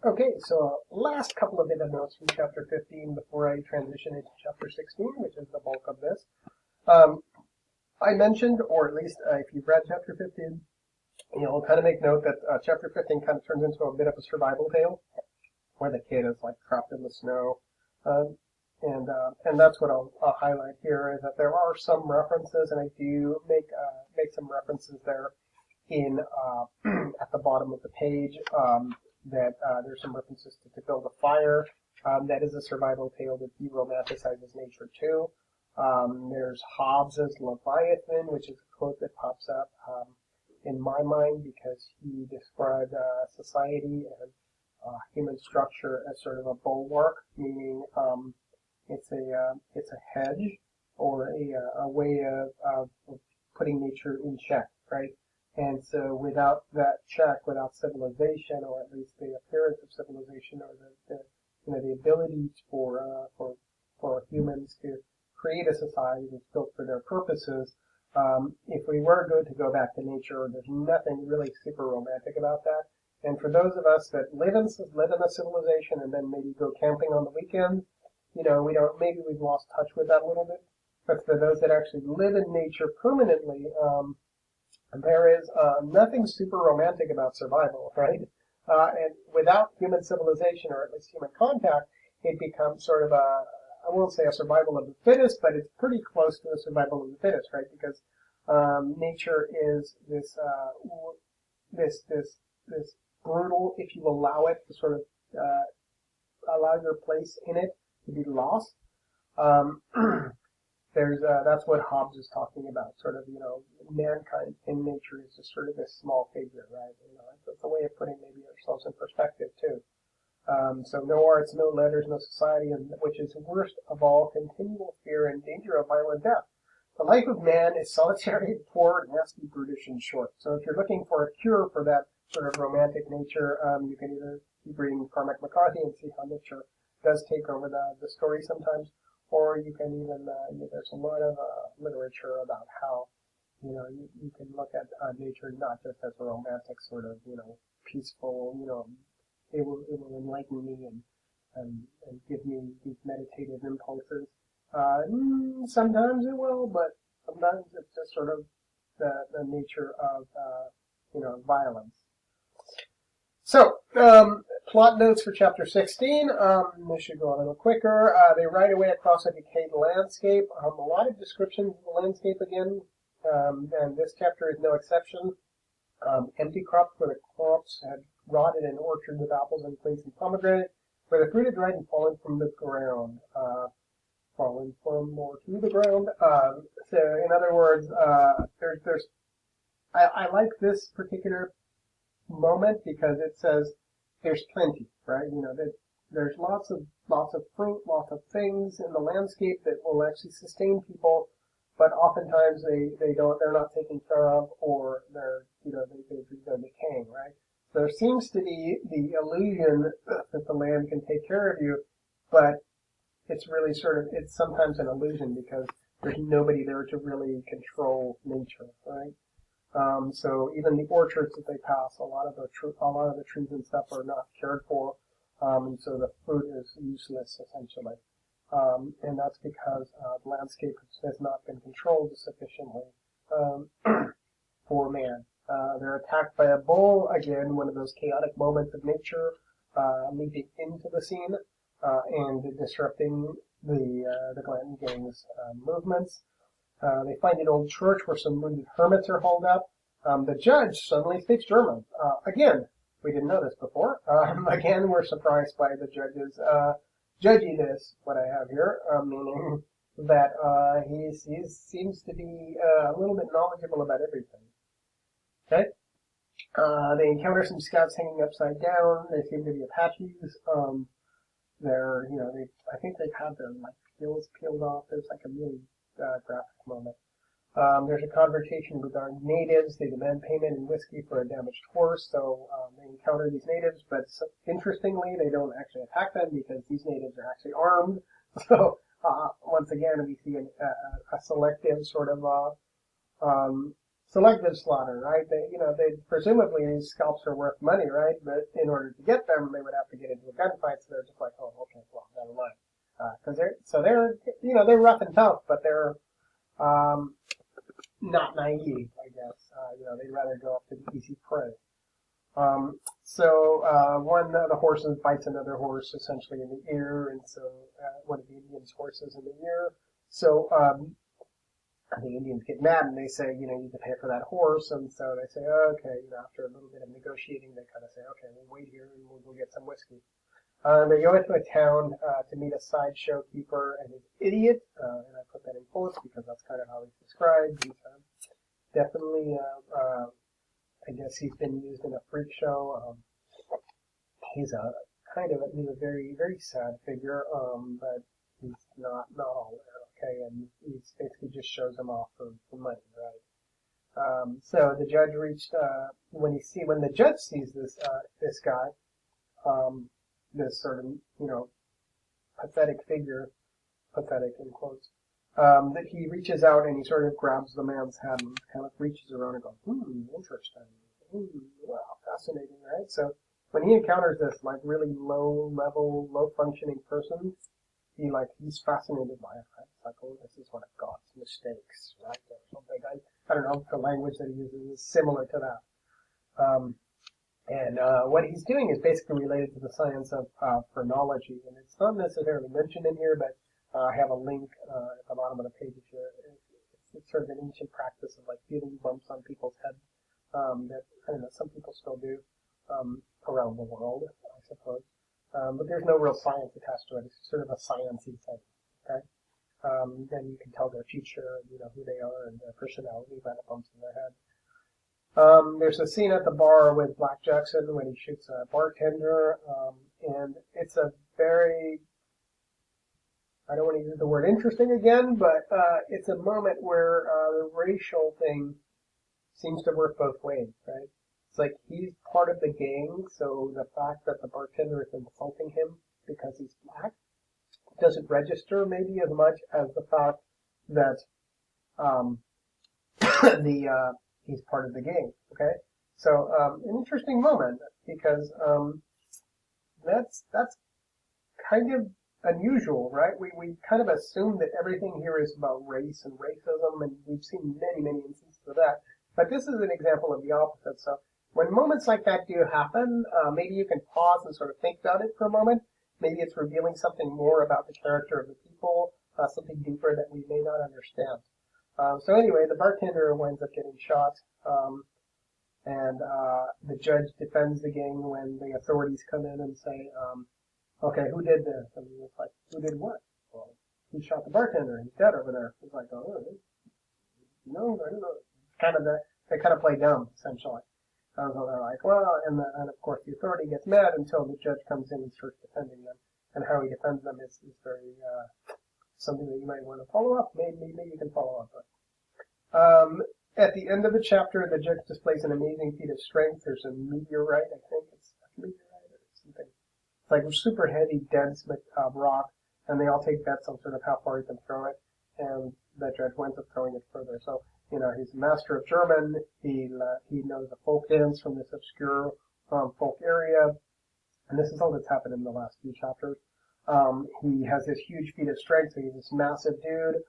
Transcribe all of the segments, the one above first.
Okay, so last couple of bit of notes from chapter 15 before I transition into chapter 16, which is the bulk of this. Um, I mentioned, or at least if you've read chapter 15, you'll kind of make note that chapter 15 kind of turns into a bit of a survival tale, where the kid is like trapped in the snow. Um, and that's what I'll highlight here is that there are some references, and I do make some references there in at the bottom of the page that there's some references to build a fire. That is a survival tale that de-romanticizes nature too. There's Hobbes's Leviathan, which is a quote that pops up in my mind because he described society and human structure as sort of a bulwark, meaning it's a hedge or a way of putting nature in check, right? And so without that check, without civilization, or at least the appearance of civilization, or the ability for humans to create a society that's built for their purposes, if we were good to go back to nature, there's nothing really super romantic about that. And for those of us that live in a civilization and then maybe go camping on the weekend, we don't, maybe we've lost touch with that a little bit. But for those that actually live in nature permanently, there is nothing super romantic about survival, right? And without human civilization, or at least human contact, it becomes sort of I won't say a survival of the fittest, but it's pretty close to a survival of the fittest, right? Because nature is this brutal, if you allow it to sort of allow your place in it to be lost. Um, that's what Hobbes is talking about. Sort of, mankind in nature is just sort of this small figure, right? It's a way of putting maybe ourselves in perspective too. So no arts, no letters, no society, and which is worst of all, continual fear and danger of violent death. The life of man is solitary, poor, nasty, brutish, and short. So if you're looking for a cure for that sort of romantic nature, you can either keep reading Cormac McCarthy and see how nature does take over the story sometimes, or you can even, there's a lot of literature about how, you can look at nature not just as a romantic sort of, peaceful, it will enlighten me and give me these meditative impulses. Sometimes it will, but sometimes it's just sort of the nature of, violence. So, plot notes for chapter 16. This should go a little quicker. They ride away across a decayed landscape. A lot of descriptions of the landscape again, and this chapter is no exception. Empty crops where the crops had rotted in orchards of apples and figs and pomegranate, where the fruit had dried and fallen from the ground. Fallen from or to the ground. So, in other words, I like this particular moment because it says there's plenty, right? That there's lots of fruit, lots of things in the landscape that will actually sustain people, but oftentimes they're not taken care of, or they're decaying, right? So there seems to be the illusion that the land can take care of you, but it's really it's sometimes an illusion because there's nobody there to really control nature, right? So even the orchards that they pass, a lot of the trees and stuff are not cared for, and so the fruit is useless essentially. And that's because the landscape has not been controlled sufficiently um, for man. They're attacked by a bull, again, one of those chaotic moments of nature leaping into the scene and disrupting the Glen Gang's movements. They find an old church where some wounded hermits are holed up. The judge suddenly speaks German. Again, we didn't know this before. Again, we're surprised by the judge's judginess, what I have here, meaning that he seems to be a little bit knowledgeable about everything. Okay? They encounter some scouts hanging upside down. They seem to be Apaches. I think they've had their gills peeled off. There's like a really graphic moment. There's a confrontation with our natives. They demand payment in whiskey for a damaged horse, so they encounter these natives, but interestingly, they don't actually attack them because these natives are actually armed. So once again, we see a selective sort of selective slaughter, right? They presumably these scalps are worth money, right? But in order to get them, they would have to get into a gunfight. So they're just like, oh, okay, well, never mind. Because they're rough and tough, but they're um, not naive, I guess. They'd rather go after the easy prey. One of the horses bites another horse essentially in the ear, and so one of the Indians' horses in the ear. So the Indians get mad and they say, you need to pay for that horse, and so they say, okay, after a little bit of negotiating, they kind of say, okay, we'll wait here and we'll go get some whiskey. They go into a town to meet a sideshow keeper and his idiot, and I put that in quotes because that's kind of how he's described. He's definitely, I guess he's been used in a freak show. He's a he's a very, very sad figure, but he's not all there, okay, and he basically just shows him off for money, right? So the judge reached, when the judge sees this guy, this sort of, pathetic figure, pathetic in quotes, that he reaches out and he sort of grabs the man's hand and kind of reaches around and goes, interesting. Wow, fascinating, right? So when he encounters this like really low level, low functioning person, he's fascinated by it, right? It's like, oh, this is one of God's mistakes, right? Or something. I don't know if the language that he uses is similar to that. What he's doing is basically related to the science of phrenology, and it's not necessarily mentioned in here, but I have a link at the bottom of the page here. It's sort of an ancient practice of like feeling bumps on people's head that I don't know, some people still do around the world, I suppose. But there's no real science attached to it. It's sort of a sciencey thing. Okay. Then you can tell their future, who they are and their personality by the bumps in their head. There's a scene at the bar with Black Jackson when he shoots a bartender, and it's a very, I don't want to use the word interesting again, but it's a moment where the racial thing seems to work both ways, right? It's like he's part of the gang, so the fact that the bartender is insulting him because he's black doesn't register maybe as much as the fact that he's part of the gang. Okay, so an interesting moment because that's kind of unusual, right? We kind of assume that everything here is about race and racism, and we've seen many instances of that. But this is an example of the opposite. So when moments like that do happen, maybe you can pause and sort of think about it for a moment. Maybe it's revealing something more about the character of the people, something deeper that we may not understand. So anyway, the bartender winds up getting shot, and the judge defends the gang when the authorities come in and say, okay, who did this? And it's like, who did what? Well, he shot the bartender. He's dead over there. It's like, oh, no, I don't know. They kind of play dumb, essentially. So they're like, well, and of course the authority gets mad until the judge comes in and starts defending them. And how he defends them is very, something that you might want to follow up. Maybe you can follow up on. At the end of the chapter, the judge displays an amazing feat of strength. There's a meteorite, I think it's a meteorite or something. It's like a super heavy, dense rock, and they all take bets on sort of how far he can throw it, and the judge winds up throwing it further. So, he's a master of German. He knows the folk dance from this obscure folk area, and this is all that's happened in the last few chapters. He has this huge feat of strength. So he's this massive dude.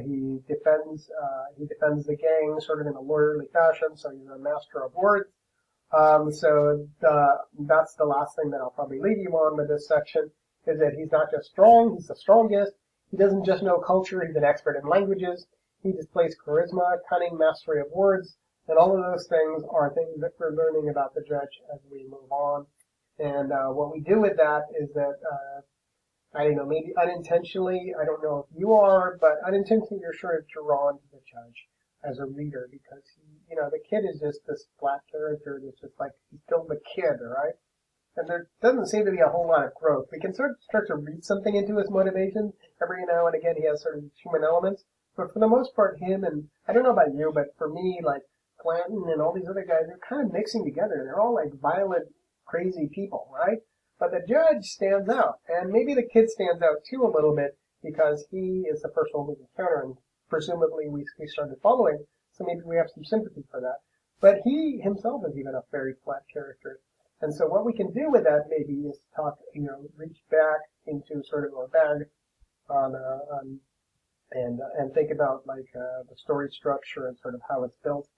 He defends the gang sort of in a lawyerly fashion. So he's a master of words. That's the last thing that I'll probably leave you on with this section is that he's not just strong, he's the strongest. He doesn't just know culture, he's an expert in languages. He displays charisma, cunning, mastery of words, and all of those things are things that we're learning about the judge as we move on. And what we do with that is that, I don't know, maybe unintentionally, I don't know if you are, but unintentionally you're sort of drawn to the judge as a reader because, the kid is just this black character that's just like, he's still the kid, right? And there doesn't seem to be a whole lot of growth. We can sort of start to read something into his motivation. Every now and again he has sort of human elements. But for the most part, him and, I don't know about you, but for me, like, Clanton and all these other guys, they're kind of mixing together. They're all like violent, crazy people, right? But the judge stands out. And maybe the kid stands out too a little bit because he is the first one we encounter and presumably we started following. So maybe we have some sympathy for that. But he himself is even a very flat character. And so what we can do with that maybe is talk, reach back into sort of our bag on and think about like the story structure and sort of how it's built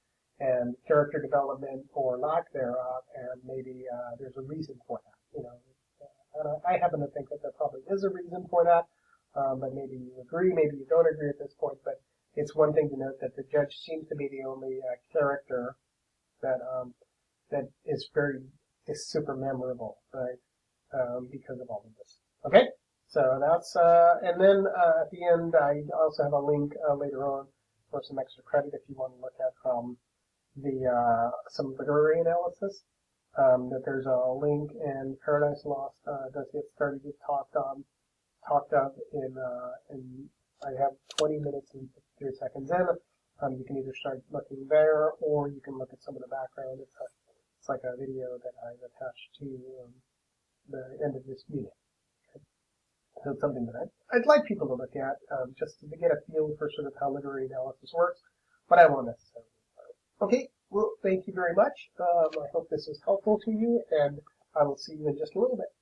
and character development or lack thereof, and maybe there's a reason for that. And I happen to think that there probably is a reason for that, but maybe you agree, maybe you don't agree at this point. But it's one thing to note that the judge seems to be the only character that that is super memorable, right? Because of all of this. Okay. So that's, and then at the end, I also have a link later on for some extra credit if you want to look at some literary analysis. That there's a link in Paradise Lost does get started get talked of in I have 20 minutes and 53 seconds in. You can either start looking there or you can look at some of the background. It's like a video that I've attached to the end of this unit. So it's something that I'd like people to look at just to get a feel for sort of how literary analysis works, but I won't necessarily. Okay, well, thank you very much. I hope this was helpful to you, and I will see you in just a little bit.